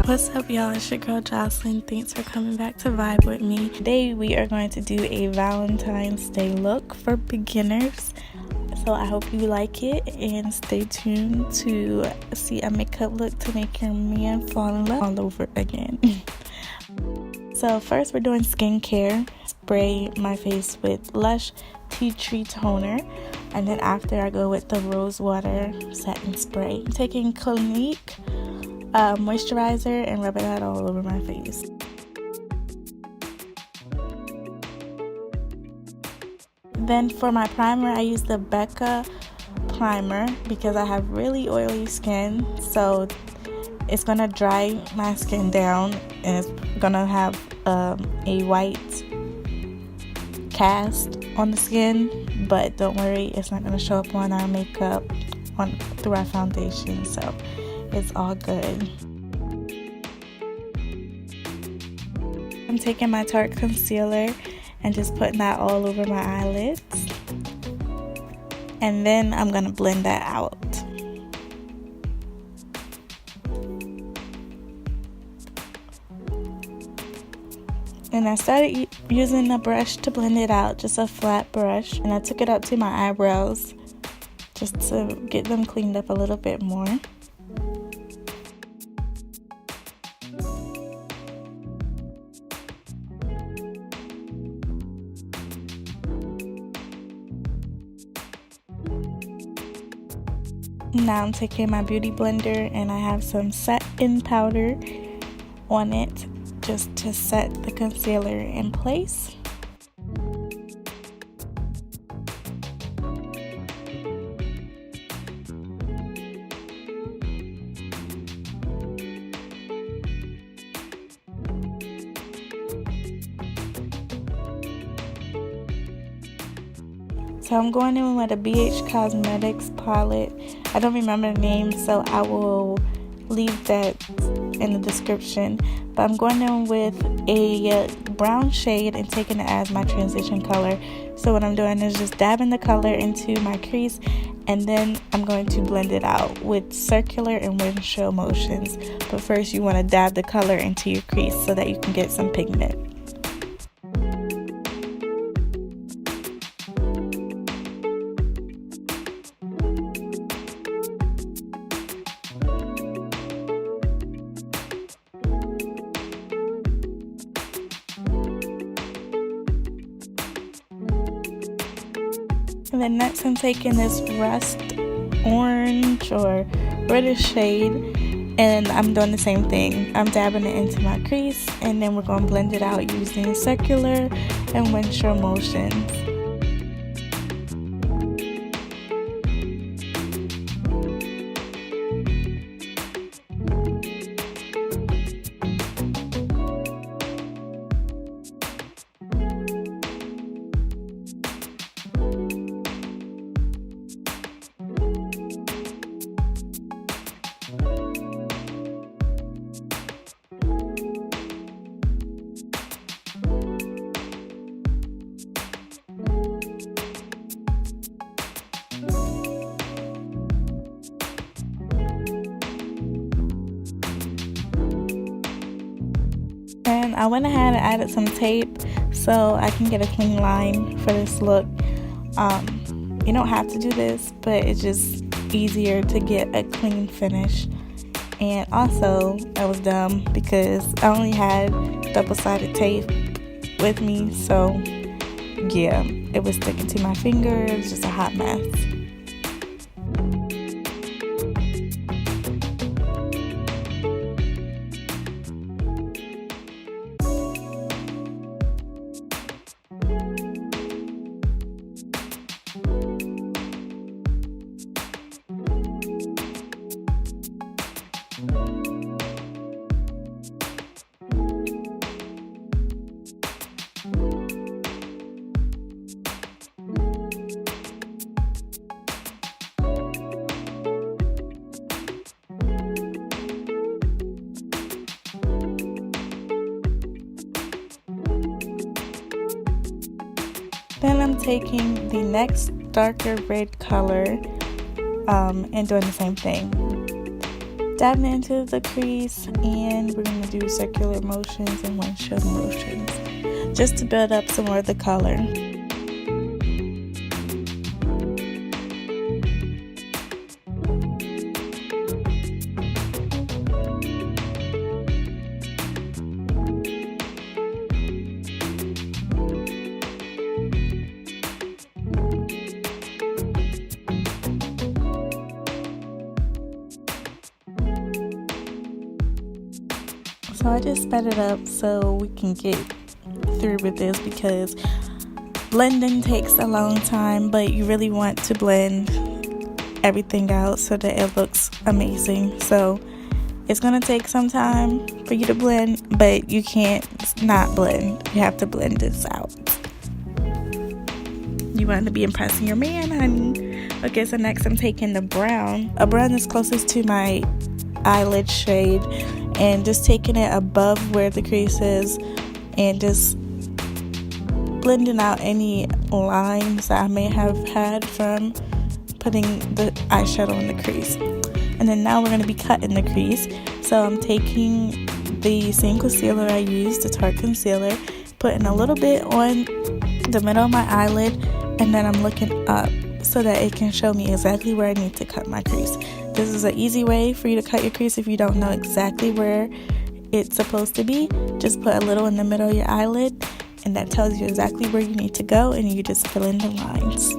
What's up, y'all? It's your girl Jasmine. Thanks for coming back to vibe with me. Today we are going to do a Valentine's Day look for beginners. So I hope you like it and stay tuned to see a makeup look to make your man fall in love all over again. So first we're doing skincare. Spray my face with Lush Tea Tree Toner, and then after I go with the Rose Water Setting Spray. I'm taking Clinique moisturizer and rubbing that all over my face. Then for my primer, I use the Becca Primer because I have really oily skin, so it's gonna dry my skin down and it's gonna have a white cast on the skin, but don't worry, it's not gonna show up on our makeup through our foundation, so it's all good. I'm taking my Tarte concealer and just putting that all over my eyelids, and then I'm gonna blend that out. And I started using a brush to blend it out, just a flat brush, and I took it up to my eyebrows just to get them cleaned up a little bit more. Now I'm taking my beauty blender and I have some set-in powder on it just to set the concealer in place. So I'm going in with a BH Cosmetics palette. I don't remember the name, so I will leave that in the description. But I'm going in with a brown shade and taking it as my transition color. So what I'm doing is just dabbing the color into my crease, and then I'm going to blend it out with circular and windshield motions. But first you want to dab the color into your crease so that you can get some pigment. And then next I'm taking this rust orange or reddish shade, and I'm doing the same thing. I'm dabbing it into my crease, and then we're going to blend it out using circular and windshield motions. And I went ahead and added some tape so I can get a clean line for this look. You don't have to do this, but it's just easier to get a clean finish. And also, I was dumb because I only had double-sided tape with me, so yeah, it was sticking to my finger. It was just a hot mess. Then I'm taking the next darker red color and doing the same thing. dabbing into the crease, and we're going to do circular motions and windshield motions just to build up some more of the color. So I just sped it up so we can get through with this, because blending takes a long time, but you really want to blend everything out so that it looks amazing. So it's gonna take some time for you to blend, but you can't not blend. You have to blend this out. You want to be impressing your man, honey. Okay, so next I'm taking the brown. A brown is closest to my eyelid shade, and just taking it above where the crease is and just blending out any lines that I may have had from putting the eyeshadow in the crease. And then now we're going to be cutting the crease. So I'm taking the same concealer I used, the Tarte concealer, putting a little bit on the middle of my eyelid, and then I'm looking up so that it can show me exactly where I need to cut my crease. This is an easy way for you to cut your crease if you don't know exactly where it's supposed to be. Just put a little in the middle of your eyelid, and that tells you exactly where you need to go, and you just fill in the lines.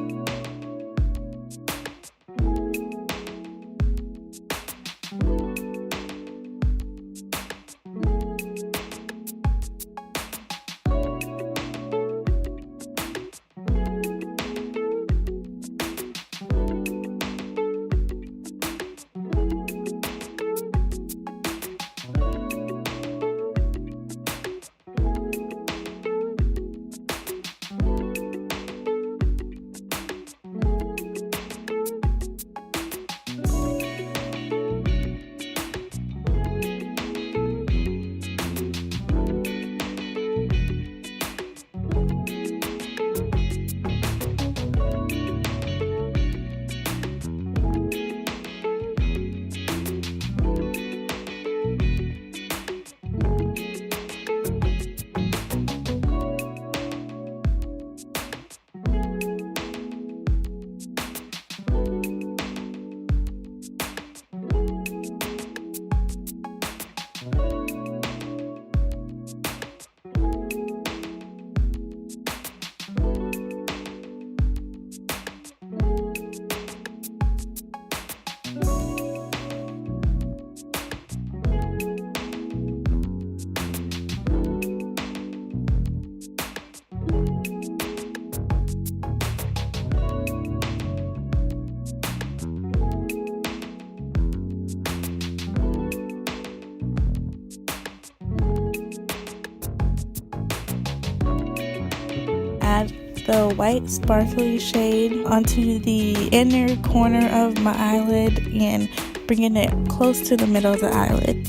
Add the white sparkly shade onto the inner corner of my eyelid and bringing it close to the middle of the eyelid.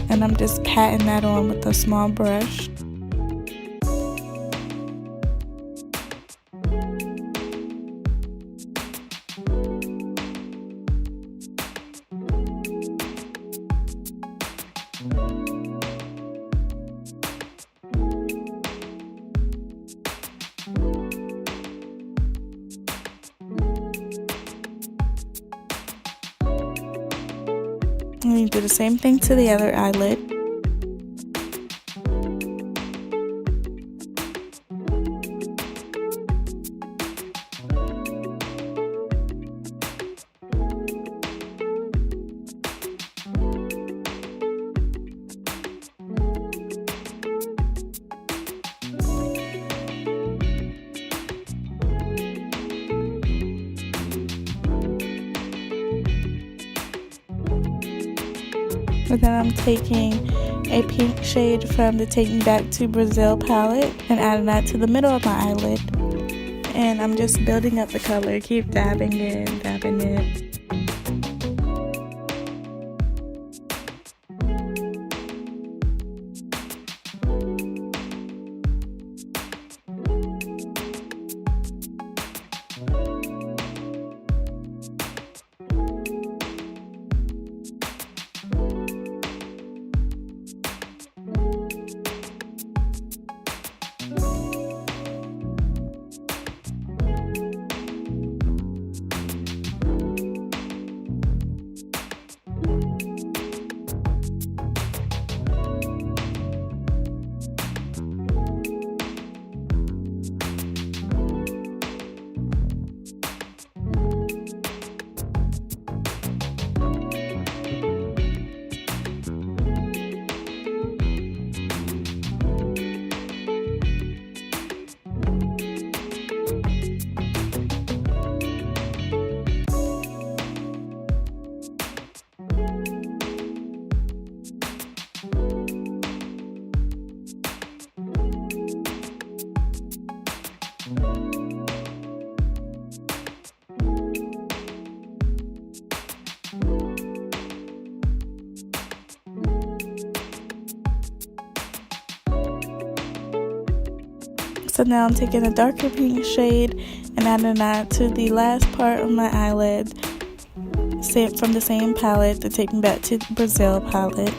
And I'm just patting that on with a small brush. And you do the same thing to the other eyelid. And then I'm taking a pink shade from the Take Me Back to Brazil palette and adding that to the middle of my eyelid. And I'm just building up the color, keep dabbing it, dabbing it. So now I'm taking a darker pink shade and adding that to the last part of my eyelid, from the same palette to take me back to the Brazil palette.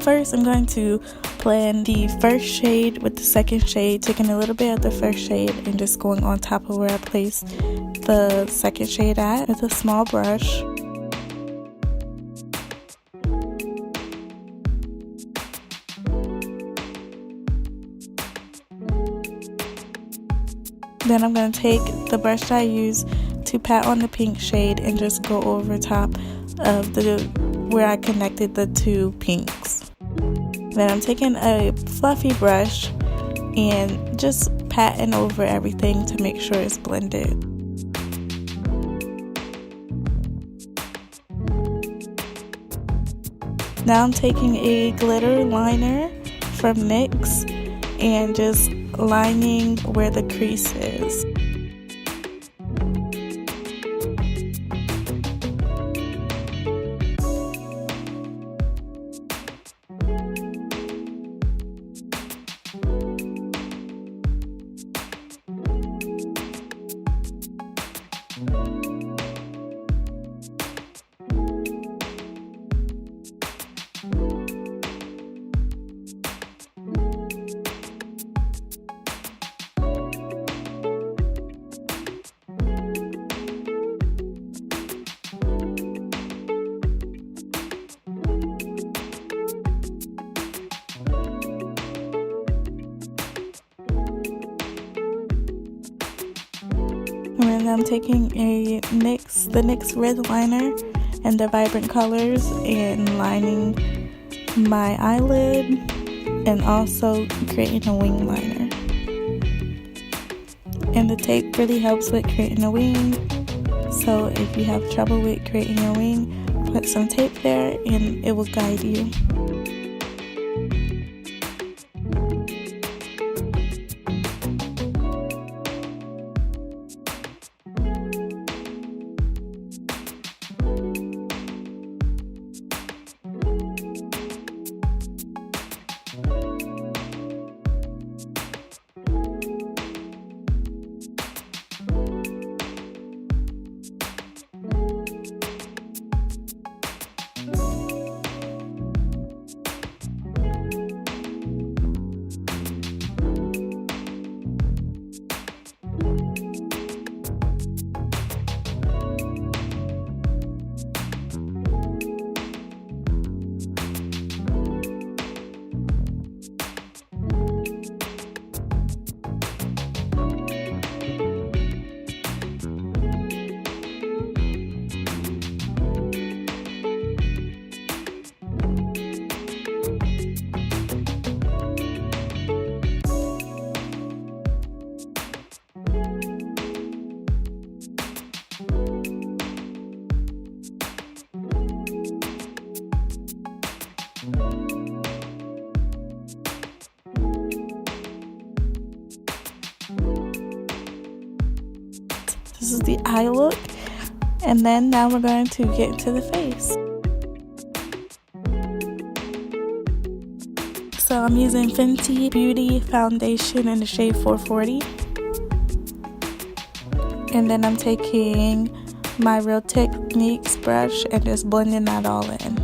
First, I'm going to blend the first shade with the second shade, taking a little bit of the first shade and just going on top of where I placed the second shade at with a small brush. Then I'm going to take the brush that I used to pat on the pink shade and just go over top of where I connected the two pinks. Then I'm taking a fluffy brush and just patting over everything to make sure it's blended. Now I'm taking a glitter liner from Nyx and just lining where the crease is. And I'm taking the NYX red liner and the vibrant colors and lining my eyelid and also creating a wing liner. And the tape really helps with creating a wing, so if you have trouble with creating a wing, put some tape there and it will guide you. This is the eye look, and then now we're going to get into the face. So I'm using Fenty Beauty Foundation in the shade 440. And then I'm taking my Real Techniques brush and just blending that all in.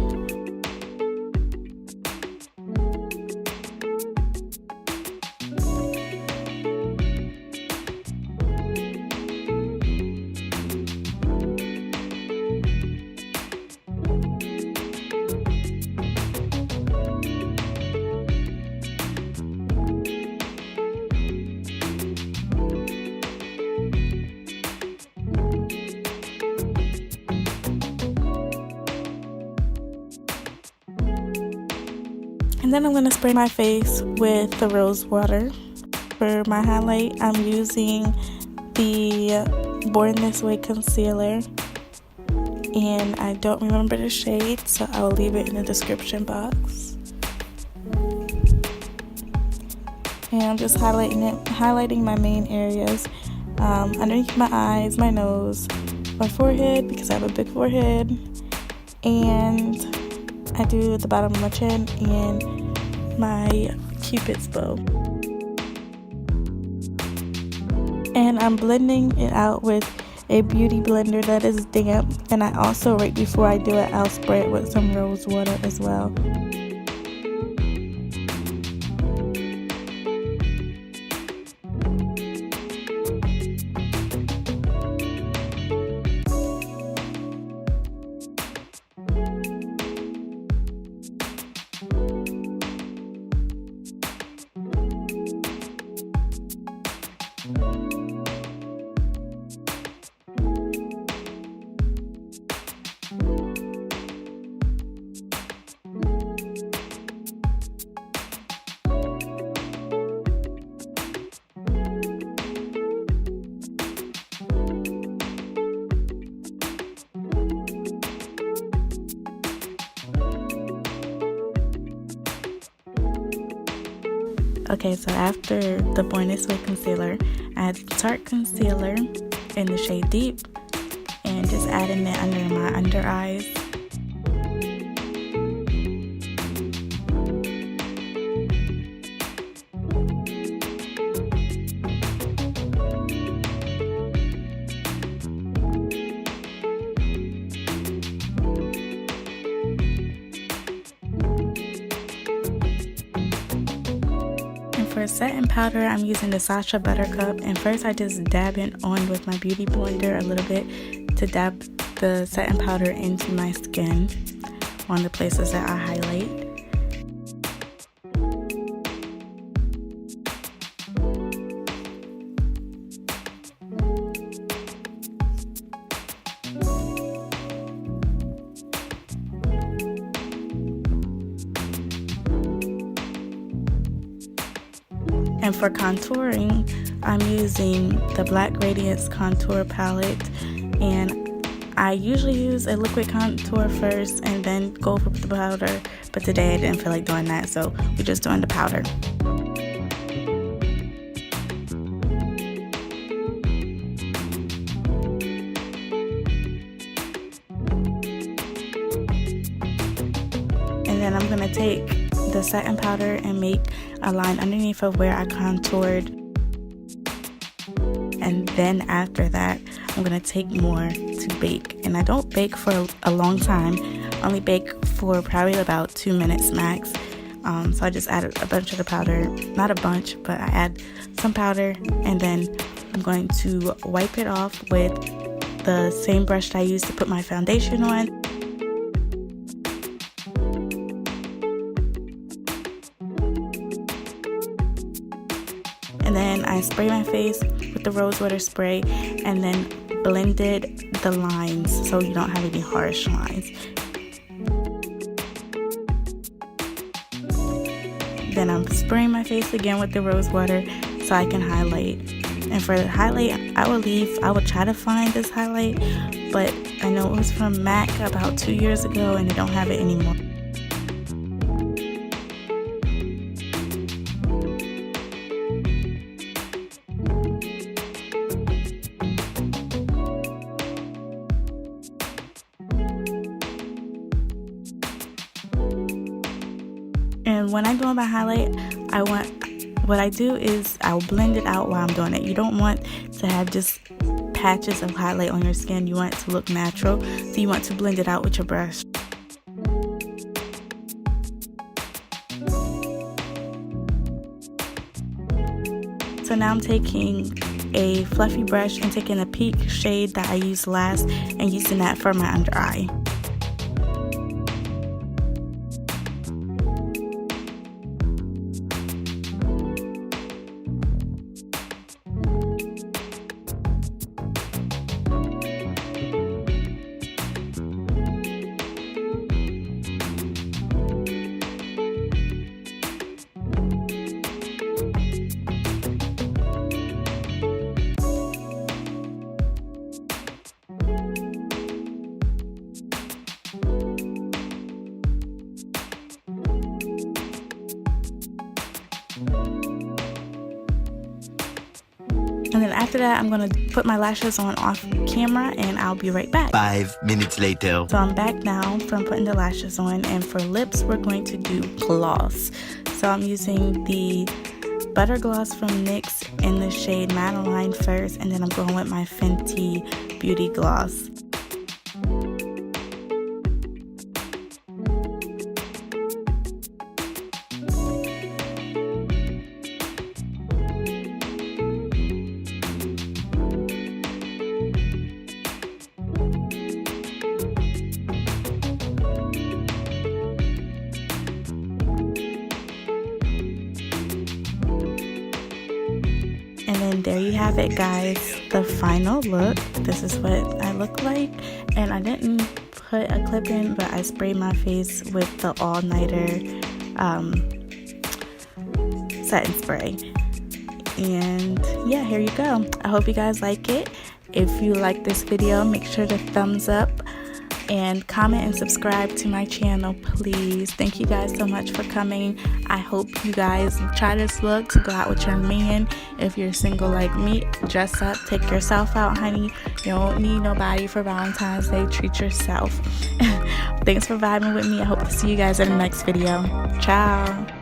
And then I'm going to spray my face with the rose water. For my highlight, I'm using the Born This Way concealer. And I don't remember the shade, so I will leave it in the description box. And I'm just highlighting my main areas. Underneath my eyes, my nose, my forehead, because I have a big forehead. And I do the bottom of my chin and my cupid's bow. And I'm blending it out with a beauty blender that is damp. And I also, right before I do it, I'll spray it with some rose water as well. Okay, so after the Born This Way concealer, I add Tarte concealer in the shade Deep and just adding it under my under eyes. For setting powder, I'm using the Sacha Buttercup, and first I just dab it on with my beauty blender a little bit to dab the setting powder into my skin on the places that I highlight. And for contouring, I'm using the Black Radiance contour palette, and I usually use a liquid contour first and then go over with the powder, but today I didn't feel like doing that, so we're just doing the powder. And then I'm going to take the setting powder and make a line underneath of where I contoured, and then after that I'm gonna take more to bake. And I don't bake for a long time, I only bake for probably about 2 minutes max. So I just added a bunch of the powder, not a bunch, but I add some powder, and then I'm going to wipe it off with the same brush that I used to put my foundation on. And then I spray my face with the rose water spray and then blended the lines so you don't have any harsh lines. Then I'm spraying my face again with the rose water so I can highlight. And for the highlight, I would try to find this highlight, but I know it was from MAC about 2 years ago and they don't have it anymore. And when I do my highlight, what I do is I'll blend it out while I'm doing it. You don't want to have just patches of highlight on your skin. You want it to look natural, so you want to blend it out with your brush. So now I'm taking a fluffy brush and taking a pink shade that I used last and using that for my under eye. And then after that, I'm going to put my lashes on off camera and I'll be right back. 5 minutes later. So I'm back now from putting the lashes on, and for lips, we're going to do gloss. So I'm using the Buttergloss from Nyx in the shade Madeline first, and then I'm going with my Fenty Beauty Gloss. And then there you have it, guys, the final look. This is what I look like, and I didn't put a clip in, but I sprayed my face with the Allnighter setting spray. And yeah, here you go. I hope you guys like it. If you like this video, make sure to thumbs up and comment and subscribe to my channel, please. Thank you guys so much for coming. I hope you guys try this look to go out with your man. If you're single like me, dress up, take yourself out, honey. You don't need nobody for Valentine's Day. Treat yourself. Thanks for vibing with me. I hope to see you guys in the next video. Ciao.